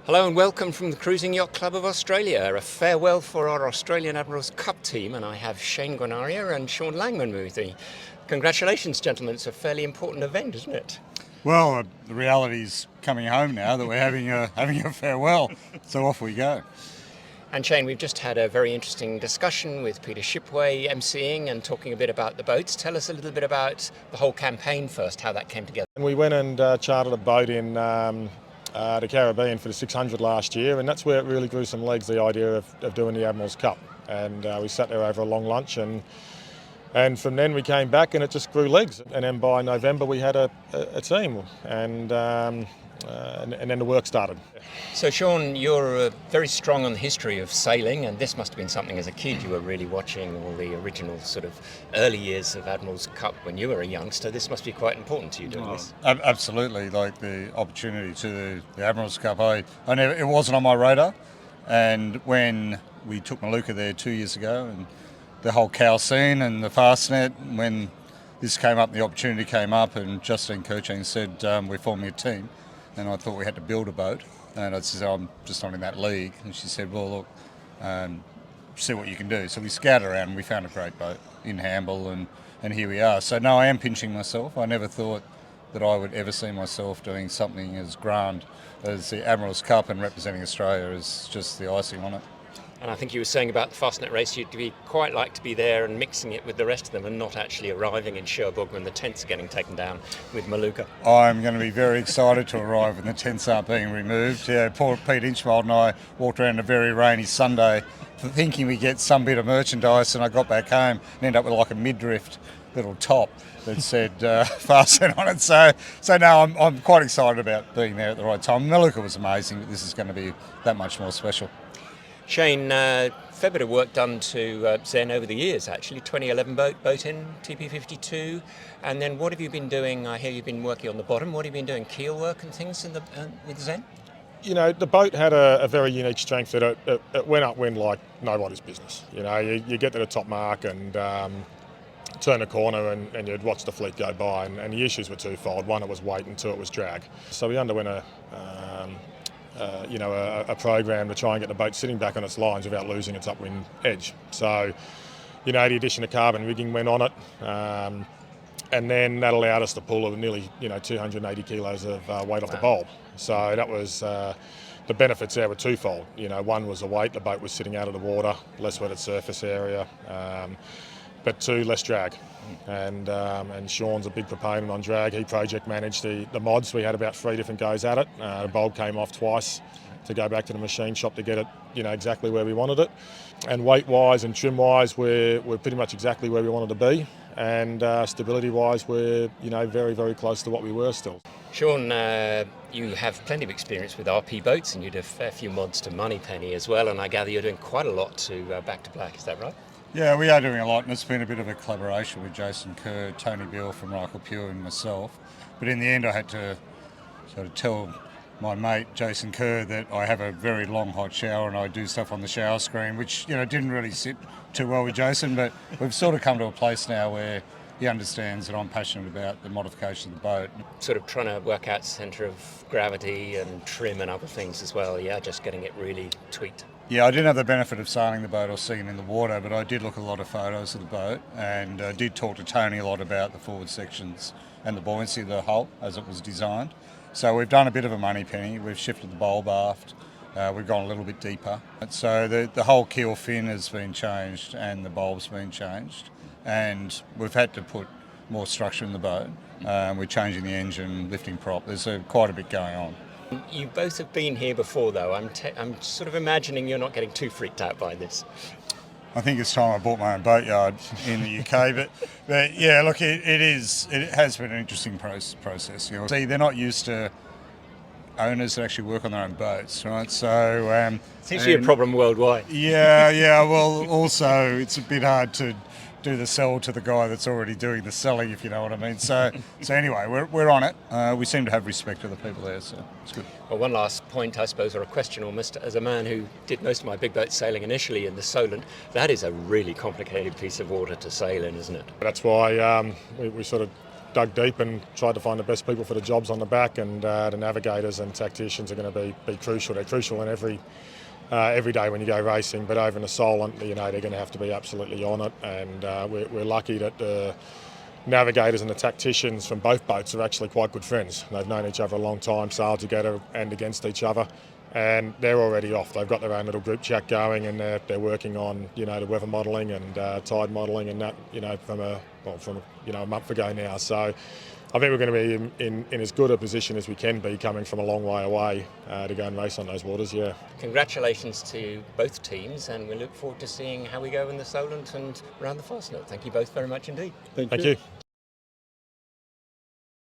Hello and welcome from the Cruising Yacht Club of Australia. A farewell for our Australian Admirals Cup team, and I have Shane Guanaria and Sean Langman with me. Congratulations, gentlemen. It's a fairly important event, isn't it? Well, the reality's coming home now that we're having a farewell, so off we go. And Shane, we've just had a very interesting discussion with Peter Shipway emceeing and talking a bit about the boats. Tell us a little bit about the whole campaign first, how that came together. We went and chartered a boat in the Caribbean for the 600 last year, and that's where it really grew some legs, the idea of doing the Admiral's Cup. And we sat there over a long lunch, and from then we came back and it just grew legs. And then by November we had a team, and then the work started. So Sean, you're very strong on the history of sailing, and this must have been something as a kid you were really watching all the original sort of early years of Admiral's Cup when you were a youngster. This must be quite important to you doing this. Absolutely, like the opportunity to the Admiral's Cup. It wasn't on my radar, and when we took Maluka there 2 years ago, and the whole cow scene and the Fastnet, when this came up, the opportunity came up, and Justine Kerching said we're forming a team. And I thought we had to build a boat, and I said, I'm just not in that league. And she said, well, look, see what you can do. So we scouted around and we found a great boat in Hamble, and here we are. So no, I am pinching myself. I never thought that I would ever see myself doing something as grand as the Admiral's Cup, and representing Australia is just the icing on it. And I think you were saying about the Fastnet race, you'd be quite like to be there and mixing it with the rest of them and not actually arriving in Cherbourg when the tents are getting taken down with Maluka. I'm going to be very excited to arrive when the tents aren't being removed. Yeah, poor Pete Inchmold and I walked around a very rainy Sunday thinking we'd get some bit of merchandise, and I got back home and ended up with like a midriff little top that said Fastnet on it. So no, I'm quite excited about being there at the right time. Maluka was amazing, but this is going to be that much more special. Shane, fair bit of work done to Zen over the years, actually. 2011 Botin, TP52. And then what have you been doing? I hear you've been working on the bottom. What have you been doing? Keel work and things with Zen? You know, the boat had a very unique strength that it went upwind like nobody's business. You know, you get to the top mark and turn a corner and you'd watch the fleet go by, and the issues were twofold. One, it was weight, and two, it was drag. So we underwent a program to try and get the boat sitting back on its lines without losing its upwind edge. So, the addition of carbon rigging went on it, and then that allowed us to pull nearly 280 kilos of weight off the bulb. So that was the benefits there were twofold. One was the weight; the boat was sitting out of the water, less wetted surface area. But two, less drag. And Sean's a big proponent on drag. He project managed the mods. We had about 3 different goes at it. The bulb came off twice to go back to the machine shop to get it exactly where we wanted it. And weight-wise and trim-wise, we're pretty much exactly where we wanted to be. And stability-wise, we're very, very close to what we were still. Sean, you have plenty of experience with RP boats, and you did a fair few mods to Moneypenny as well. And I gather you're doing quite a lot to Back to Black. Is that right? Yeah, we are doing a lot, and it's been a bit of a collaboration with Jason Kerr, Tony Beale from Michael Pure, and myself. But in the end, I had to sort of tell my mate Jason Kerr that I have a very long hot shower and I do stuff on the shower screen, which didn't really sit too well with Jason. But we've sort of come to a place now where he understands that I'm passionate about the modification of the boat. Sort of trying to work out centre of gravity and trim and other things as well. Yeah, just getting it really tweaked. Yeah, I didn't have the benefit of sailing the boat or seeing it in the water, but I did look at a lot of photos of the boat, and did talk to Tony a lot about the forward sections and the buoyancy of the hull as it was designed. So we've done a bit of a moneypenny. We've shifted the bulb aft. We've gone a little bit deeper. So the whole keel fin has been changed and the bulb's been changed, and we've had to put more structure in the boat. We're changing the engine, lifting prop. There's quite a bit going on. You both have been here before, though. I'm sort of imagining you're not getting too freaked out by this. I think it's time I bought my own boatyard in the UK, but yeah, look, it has been an interesting process. See, they're not used to owners that actually work on their own boats, right? So seems to be a problem worldwide. Yeah. Well, also it's a bit hard to do the sell to the guy that's already doing the selling, if you know what I mean. So anyway, we're on it. We seem to have respect for the people there, so it's good. Well, one last point, I suppose, or a question almost, as a man who did most of my big boat sailing initially in the Solent, that is a really complicated piece of water to sail in, isn't it? That's why we sort of dug deep and tried to find the best people for the jobs on the back, and the navigators and tacticians are going to be crucial. They're crucial in every day when you go racing, but over in the Solent, they're going to have to be absolutely on it, and we're lucky that the navigators and the tacticians from both boats are actually quite good friends. They've known each other a long time, sailed together and against each other, and they're already off. They've got their own little group chat going, and they're working on the weather modelling and tide modelling, and that from a month ago now. So I think we're going to be in as good a position as we can be, coming from a long way away to go and race on those waters. Yeah. Congratulations to both teams, and we look forward to seeing how we go in the Solent and around the Fastnet. Thank you both very much indeed. Thank you.